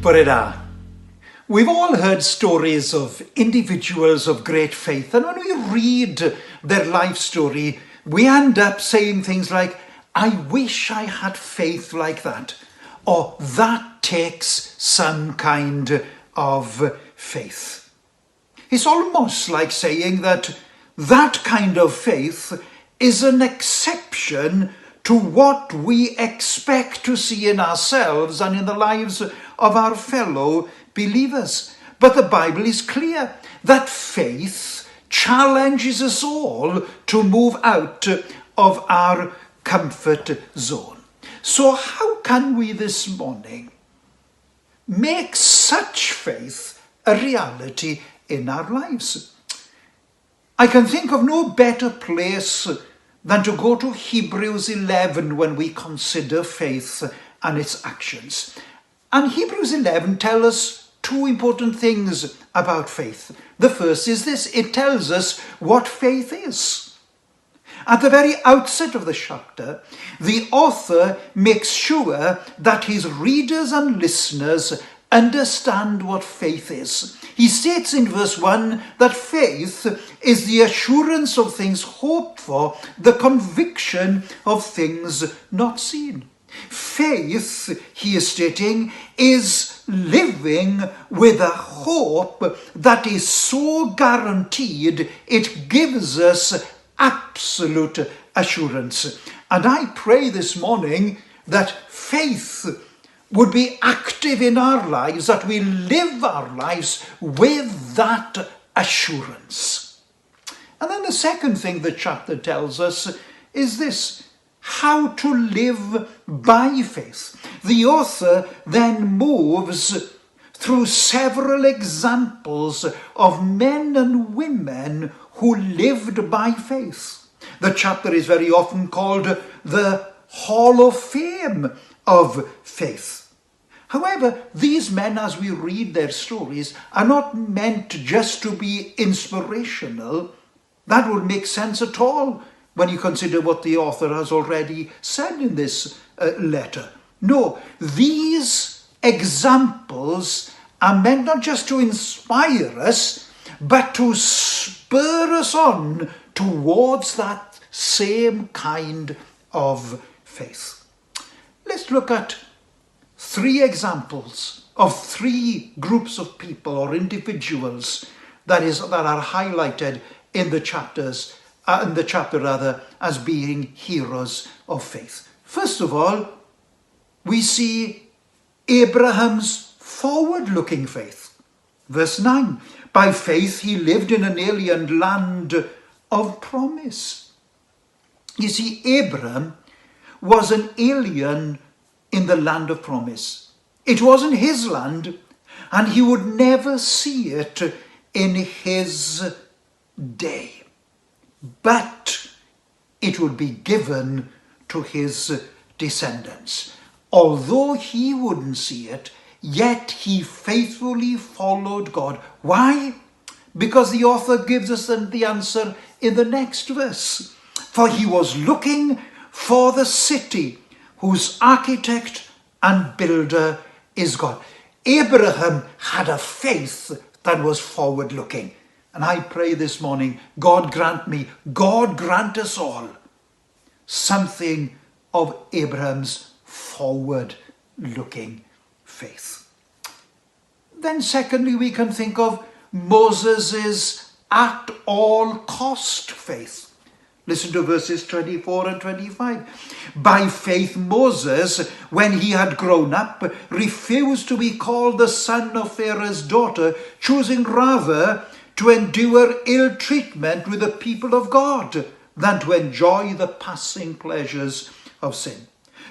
Bore da. We've all heard stories of individuals of great faith, and when we read their life story, we end up saying things like, I wish I had faith like that, or that takes some kind of faith. It's almost like saying that that kind of faith is an exception to what we expect to see in ourselves and in the lives of our fellow believers. But the Bible is clear that faith challenges us all to move out of our comfort zone. So how can we this morning make such faith a reality in our lives? I can think of no better place than to go to Hebrews 11 when we consider faith and its actions. And Hebrews 11 tells us two important things about faith. The first is this: it tells us what faith is. At the very outset of the chapter, the author makes sure that his readers and listeners understand what faith is. He states in verse 1 that faith is the assurance of things hoped for, the conviction of things not seen. Faith, he is stating, is living with a hope that is so guaranteed it gives us absolute assurance. And I pray this morning that faith would be active in our lives, that we live our lives with that assurance. And then the second thing the chapter tells us is this: how to live by faith. The author then moves through several examples of men and women who lived by faith. The chapter is very often called the Hall of Fame of faith. However, these men, as we read their stories, are not meant just to be inspirational. That would make sense at all when you consider what the author has already said in this letter. No, these examples are meant not just to inspire us, but to spur us on towards that same kind of faith. Let's look at three examples of three groups of people or individuals that are highlighted in the chapter as being heroes of faith. First of all, we see Abraham's forward-looking faith. Verse 9, by faith he lived in an alien land of promise. You see, Abraham was an alien in the land of promise. It wasn't his land, and he would never see it in his day. But it would be given to his descendants. Although he wouldn't see it, yet he faithfully followed God. Why? Because the author gives us the answer in the next verse. For he was looking for the city whose architect and builder is God. Abraham had a faith that was forward-looking. And I pray this morning, God grant us all something of Abraham's forward-looking faith. Then secondly, we can think of Moses' at all cost faith. Listen to verses 24 and 25. By faith Moses, when he had grown up, refused to be called the son of Pharaoh's daughter, choosing rather to endure ill treatment with the people of God than to enjoy the passing pleasures of sin.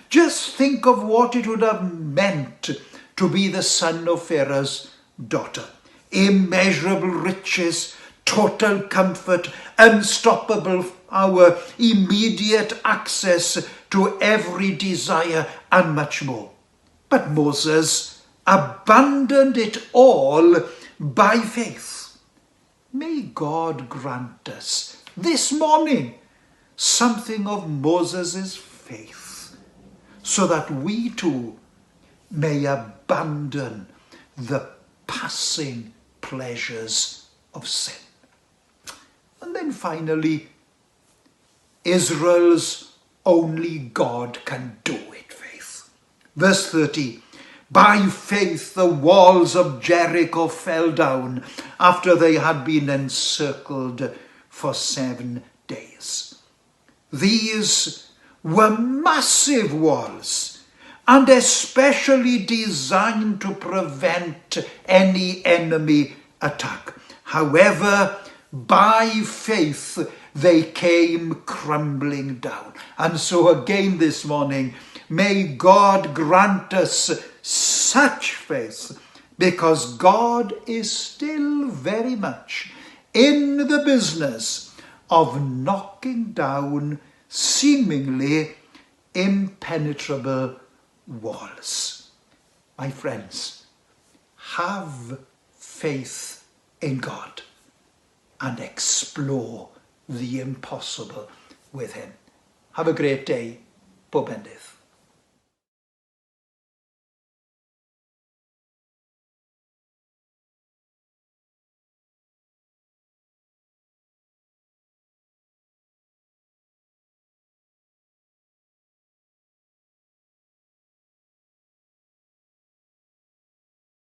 Just think of what it would have meant to be the son of Pharaoh's daughter. Immeasurable riches, total comfort, unstoppable power, immediate access to every desire, and much more. But Moses abandoned it all by faith. May God grant us this morning something of Moses' faith, so that we too may abandon the passing pleasures of sin. And then finally, Israel's only God can do it, faith. Verse 30, by faith the walls of Jericho fell down after they had been encircled for 7 days. These were massive walls, and especially designed to prevent any enemy attack. However, by faith they came crumbling down. And so again this morning, may God grant us such faith, because God is still very much in the business of knocking down seemingly impenetrable walls. My friends, have faith in God and explore the impossible with him. Have a great day. Pob Bendydd.